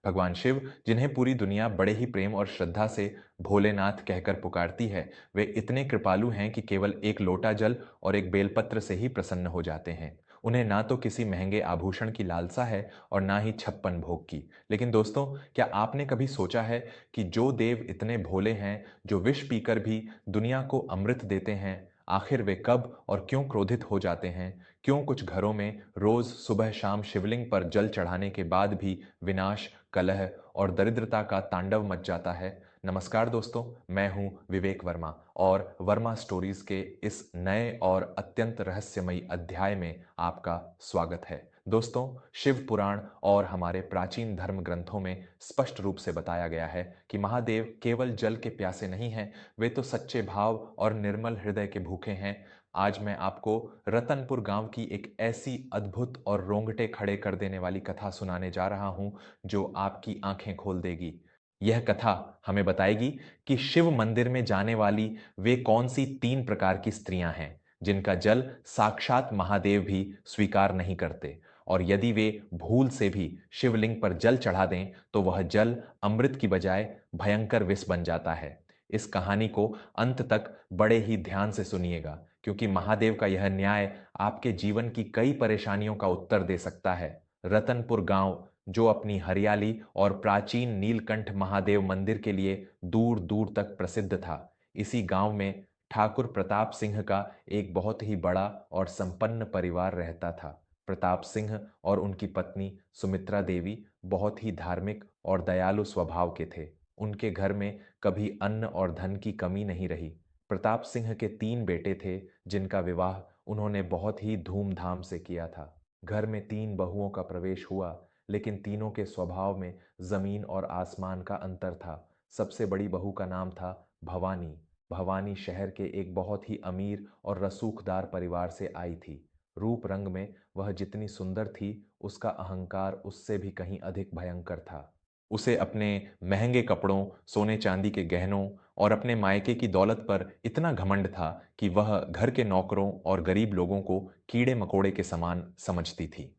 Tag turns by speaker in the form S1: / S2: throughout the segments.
S1: भगवान शिव, जिन्हें पूरी दुनिया बड़े ही प्रेम और श्रद्धा से भोलेनाथ कहकर पुकारती है, वे इतने कृपालु हैं कि केवल एक लोटा जल और एक बेलपत्र से ही प्रसन्न हो जाते हैं। उन्हें ना तो किसी महंगे आभूषण की लालसा है और ना ही छप्पन भोग की। लेकिन दोस्तों, क्या आपने कभी सोचा है कि जो देव इतने भोले हैं, जो विष पीकर भी दुनिया को अमृत देते हैं, आखिर वे कब और क्यों क्रोधित हो जाते हैं? क्यों कुछ घरों में रोज सुबह शाम शिवलिंग पर जल चढ़ाने के बाद भी विनाश, कलह और दरिद्रता का तांडव मच जाता है? नमस्कार दोस्तों, मैं हूं विवेक वर्मा और वर्मा स्टोरीज के इस नए और अत्यंत रहस्यमयी अध्याय में आपका स्वागत है। दोस्तों, शिव पुराण और हमारे प्राचीन धर्म ग्रंथों में स्पष्ट रूप से बताया गया है कि महादेव केवल जल के प्यासे नहीं हैं, वे तो सच्चे भाव और निर्मल हृदय के भूखे हैं। आज मैं आपको रतनपुर गांव की एक ऐसी अद्भुत और रोंगटे खड़े कर देने वाली कथा सुनाने जा रहा हूं, जो आपकी आंखें खोल देगी। यह कथा हमें बताएगी कि शिव मंदिर में जाने वाली वे कौन सी 3 प्रकार की स्त्रियां हैं, जिनका जल साक्षात महादेव भी स्वीकार नहीं करते, और यदि वे भूल से भी शिवलिंग पर जल चढ़ा दें तो वह जल अमृत की बजाय भयंकर विष बन जाता है। इस कहानी को अंत तक बड़े ही ध्यान से सुनिएगा, क्योंकि महादेव का यह न्याय आपके जीवन की कई परेशानियों का उत्तर दे सकता है। रतनपुर गांव, जो अपनी हरियाली और प्राचीन नीलकंठ महादेव मंदिर के लिए दूर दूर तक प्रसिद्ध था, इसी गांव में ठाकुर प्रताप सिंह का एक बहुत ही बड़ा और संपन्न परिवार रहता था। प्रताप सिंह और उनकी पत्नी सुमित्रा देवी बहुत ही धार्मिक और दयालु स्वभाव के थे। उनके घर में कभी अन्न और धन की कमी नहीं रही। प्रताप सिंह के 3 बेटे थे, जिनका विवाह उन्होंने बहुत ही धूमधाम से किया था। घर में 3 बहुओं का प्रवेश हुआ, लेकिन तीनों के स्वभाव में जमीन और आसमान का अंतर था। सबसे बड़ी बहू का नाम था भवानी। भवानी शहर के एक बहुत ही अमीर और रसूखदार परिवार से आई थी। रूप रंग में वह जितनी सुंदर थी, उसका अहंकार उससे भी कहीं अधिक भयंकर था। उसे अपने महंगे कपड़ों, सोने चांदी के गहनों और अपने मायके की दौलत पर इतना घमंड था कि वह घर के नौकरों और गरीब लोगों को कीड़े मकोड़े के समान समझती थी।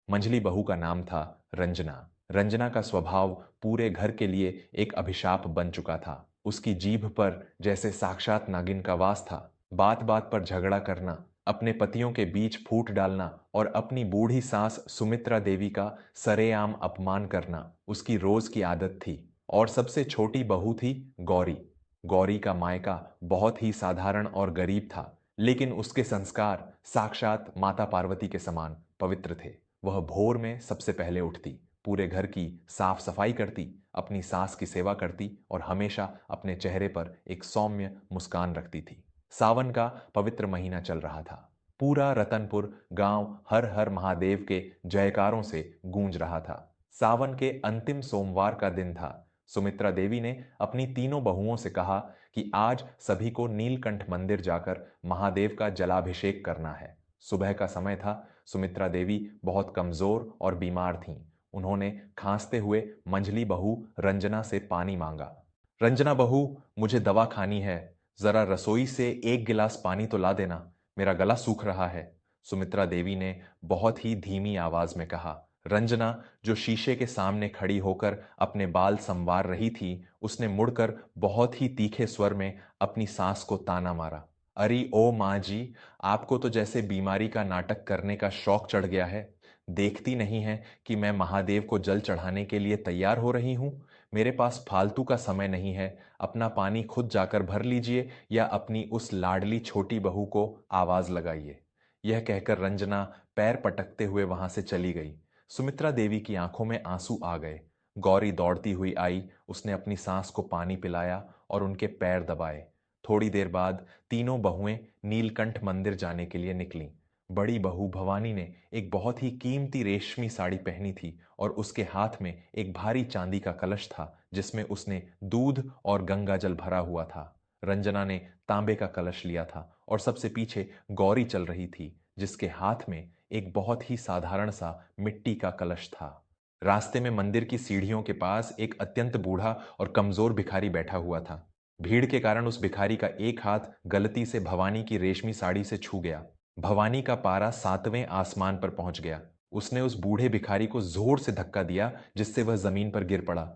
S1: मंझली बहू का नाम था रंजना। रंजना का स्वभाव पूरे घर के लिए एक अभिशाप बन चुका था। उसकी जीभ पर जैसे साक्षात नागिन का वास था। बात बात पर झगड़ा करना, अपने पतियों के बीच फूट डालना और अपनी बूढ़ी सास सुमित्रा देवी का सरेआम अपमान करना उसकी रोज की आदत थी। और सबसे छोटी बहू थी गौरी। गौरी का मायका बहुत ही साधारण और गरीब था, लेकिन उसके संस्कार साक्षात माता पार्वती के समान पवित्र थे। वह भोर में सबसे पहले उठती, पूरे घर की साफ सफाई करती, अपनी सास की सेवा करती और हमेशा अपने चेहरे पर एक सौम्य मुस्कान रखती थी। सावन का पवित्र महीना चल रहा था। पूरा रतनपुर गांव हर हर महादेव के जयकारों से गूंज रहा था। सावन के अंतिम सोमवार का दिन था। सुमित्रा देवी ने अपनी तीनों बहुओं से कहा कि आज सभी को नीलकंठ मंदिर जाकर महादेव का जलाभिषेक करना है। सुबह का समय था। सुमित्रा देवी बहुत कमजोर और बीमार थीं। उन्होंने खांसते हुए मंझली बहू रंजना से पानी मांगा। रंजना बहू, मुझे दवा खानी है। जरा रसोई से एक गिलास पानी तो ला देना, मेरा गला सूख रहा है। सुमित्रा देवी ने बहुत ही धीमी आवाज में कहा। रंजना, जो शीशे के सामने खड़ी होकर अपने बाल संवार रही थी, उसने मुड़कर बहुत ही तीखे स्वर में अपनी सास को ताना मारा। अरे ओ माँ जी, आपको तो जैसे बीमारी का नाटक करने का शौक चढ़ गया है। देखती नहीं है कि मैं महादेव को जल चढ़ाने के लिए तैयार हो रही हूं? मेरे पास फालतू का समय नहीं है। अपना पानी खुद जाकर भर लीजिए या अपनी उस लाडली छोटी बहू को आवाज लगाइए। यह कहकर रंजना पैर पटकते हुए वहां से चली गई। सुमित्रा देवी की आंखों में आंसू आ गए। गौरी दौड़ती हुई आई। उसने अपनी सास को पानी पिलाया और उनके पैर दबाए। थोड़ी देर बाद तीनों बहुएं नीलकंठ मंदिर जाने के लिए निकलीं। बड़ी बहू भवानी ने एक बहुत ही कीमती रेशमी साड़ी पहनी थी और उसके हाथ में एक भारी चांदी का कलश था, जिसमें उसने दूध और गंगा जल भरा हुआ था। रंजना ने तांबे का कलश लिया था और सबसे पीछे गौरी चल रही थी, जिसके हाथ में एक बहुत ही साधारण सा मिट्टी का कलश था। रास्ते में मंदिर की सीढ़ियों के पास एक अत्यंत बूढ़ा और कमजोर भिखारी बैठा हुआ था। भीड़ के कारण उस भिखारी का एक हाथ गलती से भवानी की रेशमी साड़ी से छू गया। भवानी का पारा 7वें आसमान पर पहुंच गया। उसने उस बूढ़े भिखारी को जोर से धक्का दिया, जिससे वह जमीन पर गिर पड़ा।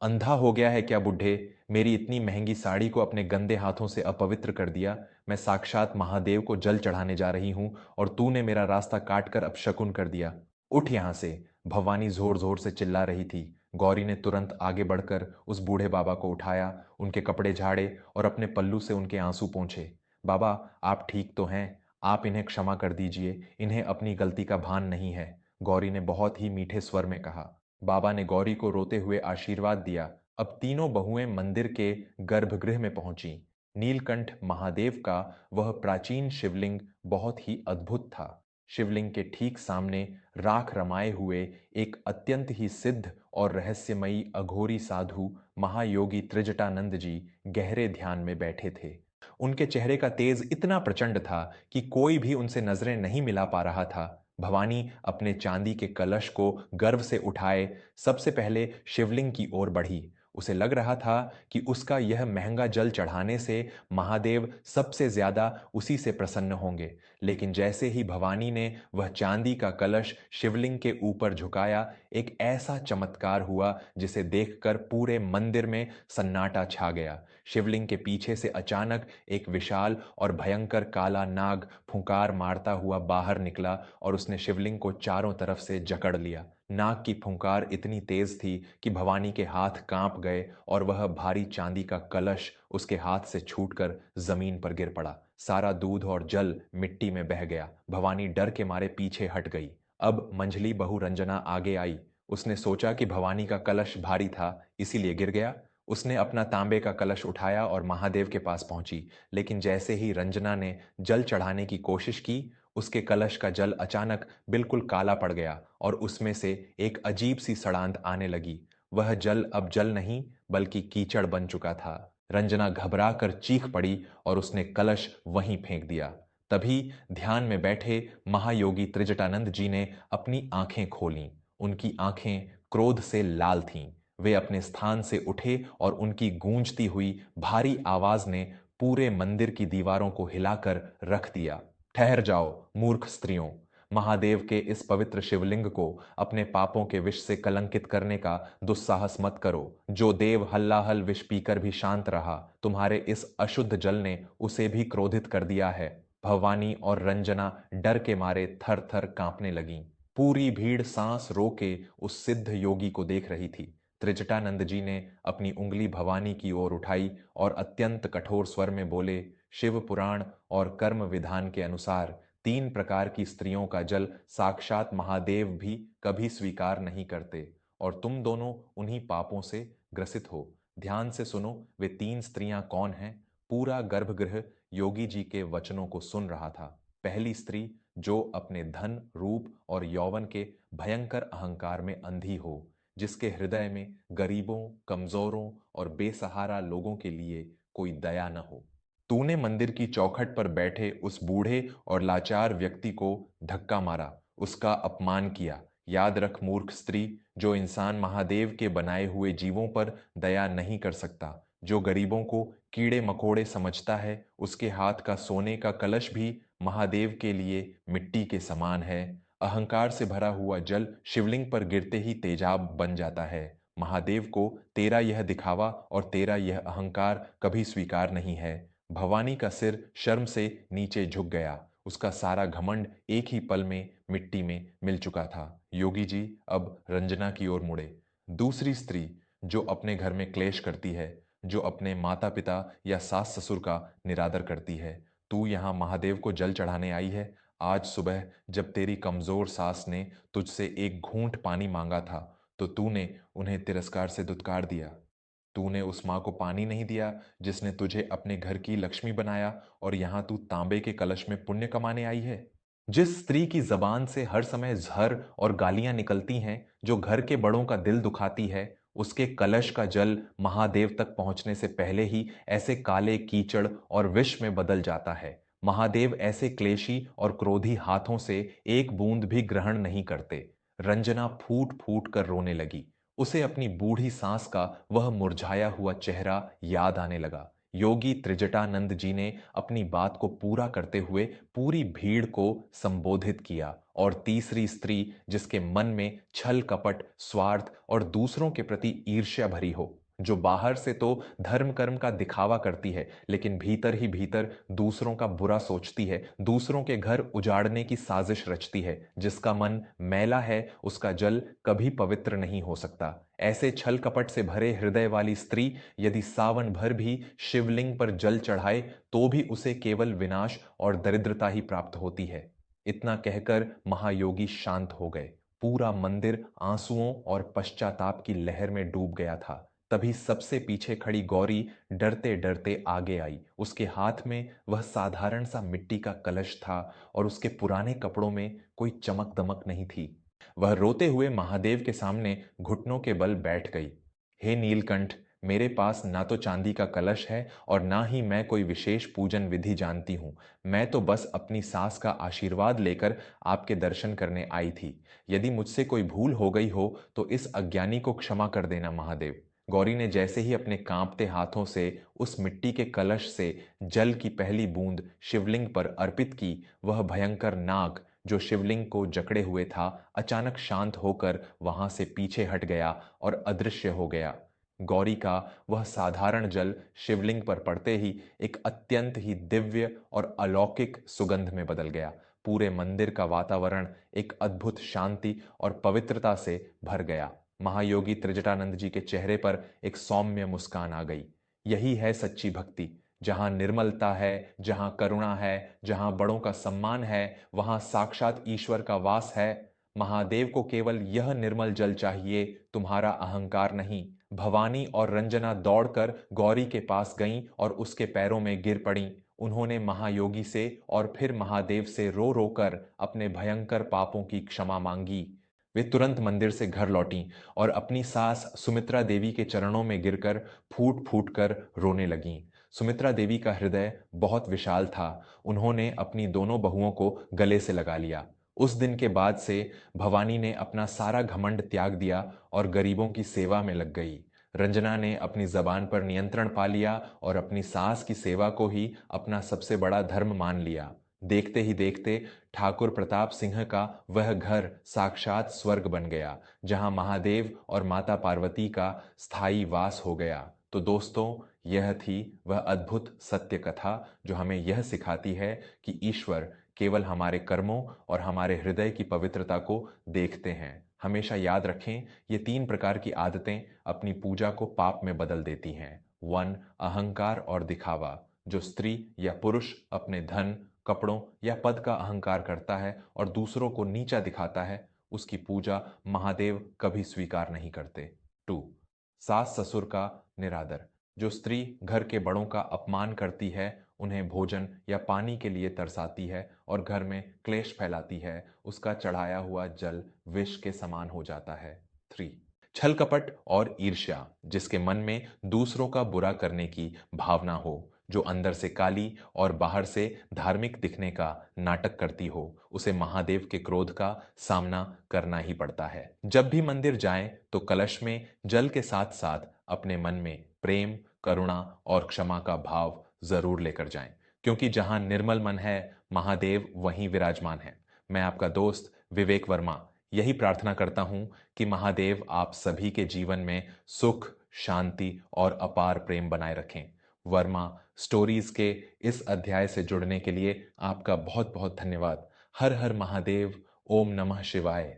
S1: अंधा हो गया है क्या बुढ़े? मेरी इतनी महंगी साड़ी को अपने गंदे हाथों से अपवित्र कर दिया। मैं साक्षात महादेव को जल चढ़ाने जा रही हूं और तूने मेरा रास्ता काट कर अपशकुन कर दिया। उठ यहां से। भवानी जोर जोर से चिल्ला रही थी। गौरी ने तुरंत आगे बढ़कर उस बूढ़े बाबा को उठाया, उनके कपड़े झाड़े और अपने पल्लू से उनके आंसू पोंछे। बाबा, आप ठीक तो हैं? आप इन्हें क्षमा कर दीजिए, इन्हें अपनी गलती का भान नहीं है, गौरी ने बहुत ही मीठे स्वर में कहा। बाबा ने गौरी को रोते हुए आशीर्वाद दिया। अब तीनों बहुएं मंदिर के गर्भगृह में पहुंची। नीलकंठ महादेव का वह प्राचीन शिवलिंग बहुत ही अद्भुत था। शिवलिंग के ठीक सामने राख रमाए हुए एक अत्यंत ही सिद्ध और रहस्यमयी अघोरी साधु महायोगी त्रिजटानंद जी गहरे ध्यान में बैठे थे। उनके चेहरे का तेज इतना प्रचंड था कि कोई भी उनसे नजरें नहीं मिला पा रहा था। भवानी अपने चांदी के कलश को गर्व से उठाए सबसे पहले शिवलिंग की ओर बढ़ी। उसे लग रहा था कि उसका यह महंगा जल चढ़ाने से महादेव सबसे ज्यादा उसी से प्रसन्न होंगे। लेकिन जैसे ही भवानी ने वह चांदी का कलश शिवलिंग के ऊपर झुकाया, एक ऐसा चमत्कार हुआ जिसे देखकर पूरे मंदिर में सन्नाटा छा गया। शिवलिंग के पीछे से अचानक एक विशाल और भयंकर काला नाग फुंकार मारता हुआ बाहर निकला और उसने शिवलिंग को चारों तरफ से जकड़ लिया। नाग की फुंकार इतनी तेज थी कि भवानी के हाथ कांप गए और वह भारी चांदी का कलश उसके हाथ से छूटकर जमीन पर गिर पड़ा। सारा दूध और जल मिट्टी में बह गया। भवानी डर के मारे पीछे हट गई। अब मंझली बहू रंजना आगे आई। उसने सोचा कि भवानी का कलश भारी था, इसीलिए गिर गया। उसने अपना तांबे का कलश उठाया और महादेव के पास पहुंची। लेकिन जैसे ही रंजना ने जल चढ़ाने की कोशिश की, उसके कलश का जल अचानक बिल्कुल काला पड़ गया और उसमें से एक अजीब सी सड़ांध आने लगी। वह जल अब जल नहीं बल्कि कीचड़ बन चुका था। रंजना घबरा कर चीख पड़ी और उसने कलश वहीं फेंक दिया। तभी ध्यान में बैठे महायोगी त्रिजटानंद जी ने अपनी आंखें खोलीं। उनकी आंखें क्रोध से लाल थीं। वे अपने स्थान से उठे और उनकी गूंजती हुई भारी आवाज ने पूरे मंदिर की दीवारों को हिलाकर रख दिया। ठहर जाओ मूर्ख स्त्रियों। महादेव के इस पवित्र शिवलिंग को अपने पापों के विष से कलंकित करने का दुस्साहस मत करो। जो देव हल्लाहल विष पीकर भी शांत रहा, तुम्हारे इस अशुद्ध जल ने उसे भी क्रोधित कर दिया है। भवानी और रंजना डर के मारे थर थर कांपने लगीं। पूरी भीड़ सांस रोके उस सिद्ध योगी को देख रही थी। त्रिजटानंद जी ने अपनी उंगली भवानी की ओर उठाई और अत्यंत कठोर स्वर में बोले, शिव पुराण और कर्म विधान के अनुसार 3 प्रकार की स्त्रियों का जल साक्षात महादेव भी कभी स्वीकार नहीं करते और तुम दोनों उन्हीं पापों से ग्रसित हो। ध्यान से सुनो, वे 3 स्त्रियां कौन हैं? पूरा गर्भगृह योगी जी के वचनों को सुन रहा था। पहली स्त्री, जो अपने धन, रूप और यौवन के भयंकर अहंकार में अंधी हो, जिसके हृदय में गरीबों, कमजोरों और बेसहारा लोगों के लिए कोई दया न हो। तूने मंदिर की चौखट पर बैठे उस बूढ़े और लाचार व्यक्ति को धक्का मारा, उसका अपमान किया। याद रख मूर्ख स्त्री, जो इंसान महादेव के बनाए हुए जीवों पर दया नहीं कर सकता, जो गरीबों को कीड़े मकोड़े समझता है, उसके हाथ का सोने का कलश भी महादेव के लिए मिट्टी के समान है। अहंकार से भरा हुआ जल शिवलिंग पर गिरते ही तेजाब बन जाता है। महादेव को तेरा यह दिखावा और तेरा यह अहंकार कभी स्वीकार नहीं है। भवानी का सिर शर्म से नीचे झुक गया। उसका सारा घमंड एक ही पल में मिट्टी में मिल चुका था। योगी जी अब रंजना की ओर मुड़े। दूसरी स्त्री, जो अपने घर में क्लेश करती है, जो अपने माता पिता या सास ससुर का निरादर करती है, तू यहाँ महादेव को जल चढ़ाने आई है। आज सुबह जब तेरी कमजोर सास ने तुझसे एक घूंट पानी मांगा था, तो तूने उन्हें तिरस्कार से दुत्कार दिया। तूने उस माँ को पानी नहीं दिया जिसने तुझे अपने घर की लक्ष्मी बनाया, और यहां तू तांबे के कलश में पुण्य कमाने आई है। जिस स्त्री की जबान से हर समय जहर और गालियां निकलती हैं, जो घर के बड़ों का दिल दुखाती है, उसके कलश का जल महादेव तक पहुंचने से पहले ही ऐसे काले कीचड़ और विष में बदल जाता है। महादेव ऐसे क्लेशी और क्रोधी हाथों से एक बूंद भी ग्रहण नहीं करते। रंजना फूट फूट कर रोने लगी। उसे अपनी बूढ़ी सास का वह मुरझाया हुआ चेहरा याद आने लगा। योगी त्रिजटानंद जी ने अपनी बात को पूरा करते हुए पूरी भीड़ को संबोधित किया और तीसरी स्त्री जिसके मन में छल कपट स्वार्थ और दूसरों के प्रति ईर्ष्या भरी हो, जो बाहर से तो धर्म कर्म का दिखावा करती है लेकिन भीतर ही भीतर दूसरों का बुरा सोचती है, दूसरों के घर उजाड़ने की साजिश रचती है, जिसका मन मैला है उसका जल कभी पवित्र नहीं हो सकता। ऐसे छल कपट से भरे हृदय वाली स्त्री यदि सावन भर भी शिवलिंग पर जल चढ़ाए तो भी उसे केवल विनाश और दरिद्रता ही प्राप्त होती है। इतना कहकर महायोगी शांत हो गए। पूरा मंदिर आंसुओं और पश्चाताप की लहर में डूब गया था। तभी सबसे पीछे खड़ी गौरी डरते डरते आगे आई। उसके हाथ में वह साधारण सा मिट्टी का कलश था और उसके पुराने कपड़ों में कोई चमक दमक नहीं थी। वह रोते हुए महादेव के सामने घुटनों के बल बैठ गई। हे नीलकंठ, मेरे पास ना तो चांदी का कलश है और ना ही मैं कोई विशेष पूजन विधि जानती हूँ। मैं तो बस अपनी सास का आशीर्वाद लेकर आपके दर्शन करने आई थी। यदि मुझसे कोई भूल हो गई हो तो इस अज्ञानी को क्षमा कर देना महादेव। गौरी ने जैसे ही अपने कांपते हाथों से उस मिट्टी के कलश से जल की पहली बूंद शिवलिंग पर अर्पित की, वह भयंकर नाग जो शिवलिंग को जकड़े हुए था अचानक शांत होकर वहां से पीछे हट गया और अदृश्य हो गया। गौरी का वह साधारण जल शिवलिंग पर पड़ते ही एक अत्यंत ही दिव्य और अलौकिक सुगंध में बदल गया। पूरे मंदिर का वातावरण एक अद्भुत शांति और पवित्रता से भर गया। महायोगी त्रिजटानंद जी के चेहरे पर एक सौम्य मुस्कान आ गई। यही है सच्ची भक्ति। जहां निर्मलता है, जहां करुणा है, जहां बड़ों का सम्मान है, वहां साक्षात ईश्वर का वास है। महादेव को केवल यह निर्मल जल चाहिए, तुम्हारा अहंकार नहीं। भवानी और रंजना दौड़कर गौरी के पास गईं और उसके पैरों में गिर पड़ीं। उन्होंने महायोगी से और फिर महादेव से रो रोकर अपने भयंकर पापों की क्षमा मांगी। वे तुरंत मंदिर से घर लौटीं और अपनी सास सुमित्रा देवी के चरणों में गिरकर फूट फूट कर रोने लगीं। सुमित्रा देवी का हृदय बहुत विशाल था। उन्होंने अपनी दोनों बहुओं को गले से लगा लिया। उस दिन के बाद से भवानी ने अपना सारा घमंड त्याग दिया और गरीबों की सेवा में लग गई। रंजना ने अपनी जबान पर नियंत्रण पा लिया और अपनी सास की सेवा को ही अपना सबसे बड़ा धर्म मान लिया। देखते ही देखते ठाकुर प्रताप सिंह का वह घर साक्षात स्वर्ग बन गया, जहां महादेव और माता पार्वती का स्थायी वास हो गया। तो दोस्तों, यह थी वह अद्भुत सत्य कथा जो हमें यह सिखाती है कि ईश्वर केवल हमारे कर्मों और हमारे हृदय की पवित्रता को देखते हैं। हमेशा याद रखें, ये 3 प्रकार की आदतें अपनी पूजा को पाप में बदल देती हैं। 1, अहंकार और दिखावा। जो स्त्री या पुरुष अपने धन, कपड़ों या पद का अहंकार करता है और दूसरों को नीचा दिखाता है, उसकी पूजा महादेव कभी स्वीकार नहीं करते। 2, सास ससुर का निरादर। जो स्त्री घर के बड़ों का अपमान करती है, उन्हें भोजन या पानी के लिए तरसाती है और घर में क्लेश फैलाती है, उसका चढ़ाया हुआ जल विष के समान हो जाता है। 3, छल कपट और ईर्ष्या। जिसके मन में दूसरों का बुरा करने की भावना हो, जो अंदर से काली और बाहर से धार्मिक दिखने का नाटक करती हो, उसे महादेव के क्रोध का सामना करना ही पड़ता है। जब भी मंदिर जाएं तो कलश में जल के साथ साथ अपने मन में प्रेम, करुणा और क्षमा का भाव जरूर लेकर जाएं, क्योंकि जहां निर्मल मन है, महादेव वहीं विराजमान है। मैं आपका दोस्त विवेक वर्मा यही प्रार्थना करता हूं कि महादेव आप सभी के जीवन में सुख, शांति और अपार प्रेम बनाए रखें। वर्मा स्टोरीज के इस अध्याय से जुड़ने के लिए आपका बहुत बहुत धन्यवाद। हर हर महादेव। ओम नमः शिवाय।